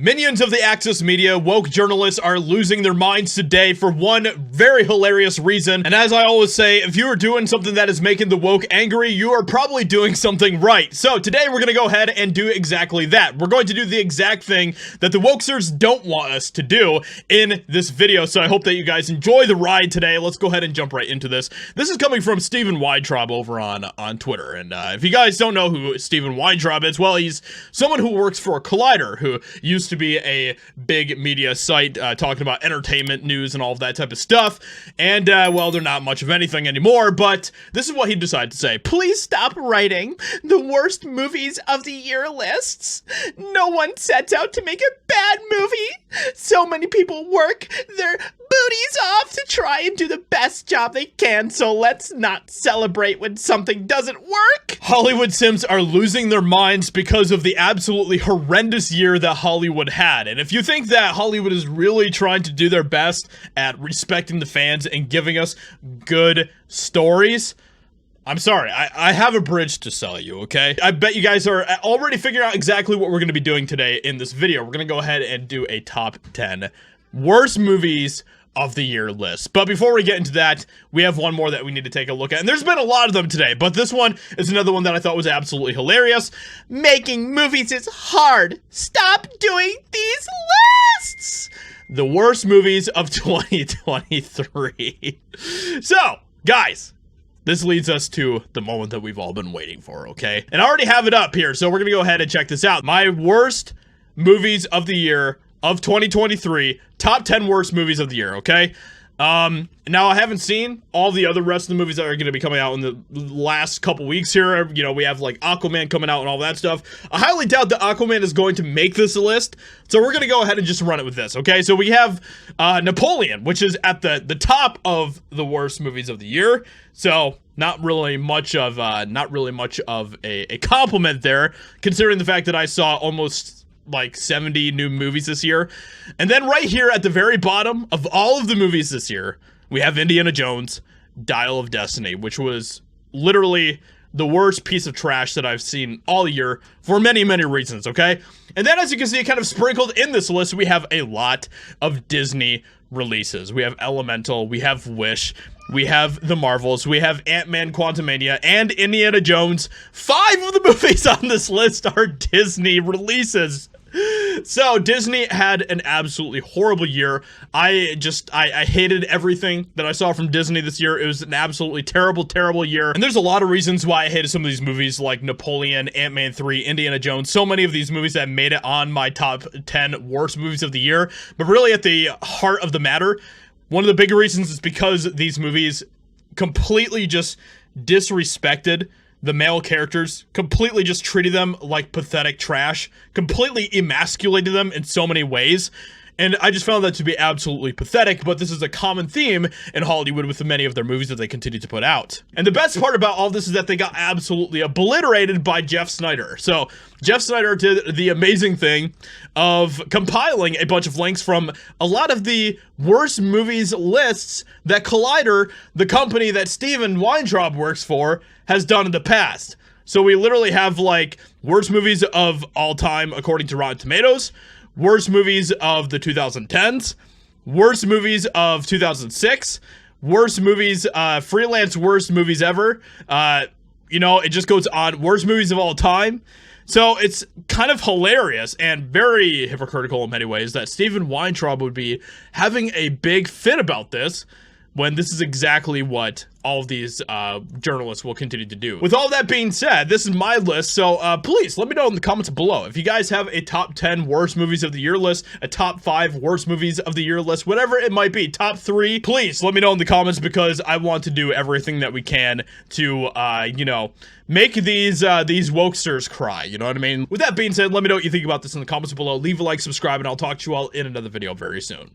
Minions of the Axis media, woke journalists are losing their minds today for one very hilarious reason. And as I always say, if you are doing something that is making the woke angry, you are probably doing something right. So today we're going to go ahead and do exactly that. We're going to do the exact thing that the wokesters don't want us to do in this video. So I hope that you guys enjoy the ride today. Let's go ahead and jump right into this. This is coming from Steven Weintraub over on Twitter. And if you guys don't know who Steven Weintraub is, well, he's someone who works for Collider, who used to be a big media site talking about entertainment news and all of that type of stuff. And well, they're not much of anything anymore, but this is what he decided to say. Please stop writing the worst movies of the year lists. No one sets out to make a bad movie. So many people work their booties off to try and do the best job they can, so let's not celebrate when something doesn't work. Hollywood Sims are losing their minds because of the absolutely horrendous year that Hollywood had. And if you think that Hollywood is really trying to do their best at respecting the fans and giving us good stories, I'm sorry, I have a bridge to sell you, okay? I bet you guys are already figuring out exactly what we're going to be doing today in this video. We're going to go ahead and do a top 10 worst movies of the year list. But before we get into that, we have one more that we need to take a look at. And there's been a lot of them today, but this one is another one that I thought was absolutely hilarious. Making movies is hard. Stop doing these lists. The worst movies of 2023. So, guys, this leads us to the moment that we've all been waiting for, okay? And I already have it up here, so we're gonna go ahead and check this out. My worst movies of the year of 2023, top 10 worst movies of the year, okay? Now I haven't seen all the other rest of the movies that are going to be coming out in the last couple weeks here. You know, we have like Aquaman coming out and all that stuff. I highly doubt that Aquaman is going to make this list, so we're going to go ahead and just run it with this, okay? So we have Napoleon, which is at the top of the worst movies of the year. So not really much of a compliment there, considering the fact that I saw almost like 70 new movies this year. And then right here at the very bottom of all of the movies this year, we have Indiana Jones, Dial of Destiny, which was literally the worst piece of trash that I've seen all year for many, many reasons, okay? And then as you can see, kind of sprinkled in this list, we have a lot of Disney releases. We have Elemental, we have Wish, we have The Marvels, we have Ant-Man Quantumania, and Indiana Jones. 5 of the movies on this list are Disney releases. So Disney had an absolutely horrible year. I hated everything that I saw from Disney this year. It was an absolutely terrible year. And there's a lot of reasons why I hated some of these movies, like Napoleon, Ant-Man 3, Indiana Jones. So many of these movies that made it on my top 10 worst movies of the year. But really at the heart of the matter, one of the bigger reasons is because these movies completely just disrespected the male characters, completely just treated them like pathetic trash, completely emasculated them in so many ways. And I just found that to be absolutely pathetic, but this is a common theme in Hollywood with many of their movies that they continue to put out. And the best part about all this is that they got absolutely obliterated by Jeff Snyder. So Jeff Snyder did the amazing thing of compiling a bunch of links from a lot of the worst movies lists that Collider, the company that Steven Weintraub works for, has done in the past. So we literally have like worst movies of all time according to Rotten Tomatoes, worst movies of the 2010s, worst movies of 2006, worst movies, freelance worst movies ever. You know, it just goes on. Worst movies of all time. So it's kind of hilarious and very hypocritical in many ways that Steven Weintraub would be having a big fit about this, when this is exactly what all of these journalists will continue to do. With all that being said, this is my list, so please let me know in the comments below if you guys have a top 10 worst movies of the year list, a top 5 worst movies of the year list, whatever it might be, top 3, please let me know in the comments, because I want to do everything that we can to, you know, make these wokesters cry, you know what I mean? With that being said, let me know what you think about this in the comments below. Leave a like, subscribe, and I'll talk to you all in another video very soon.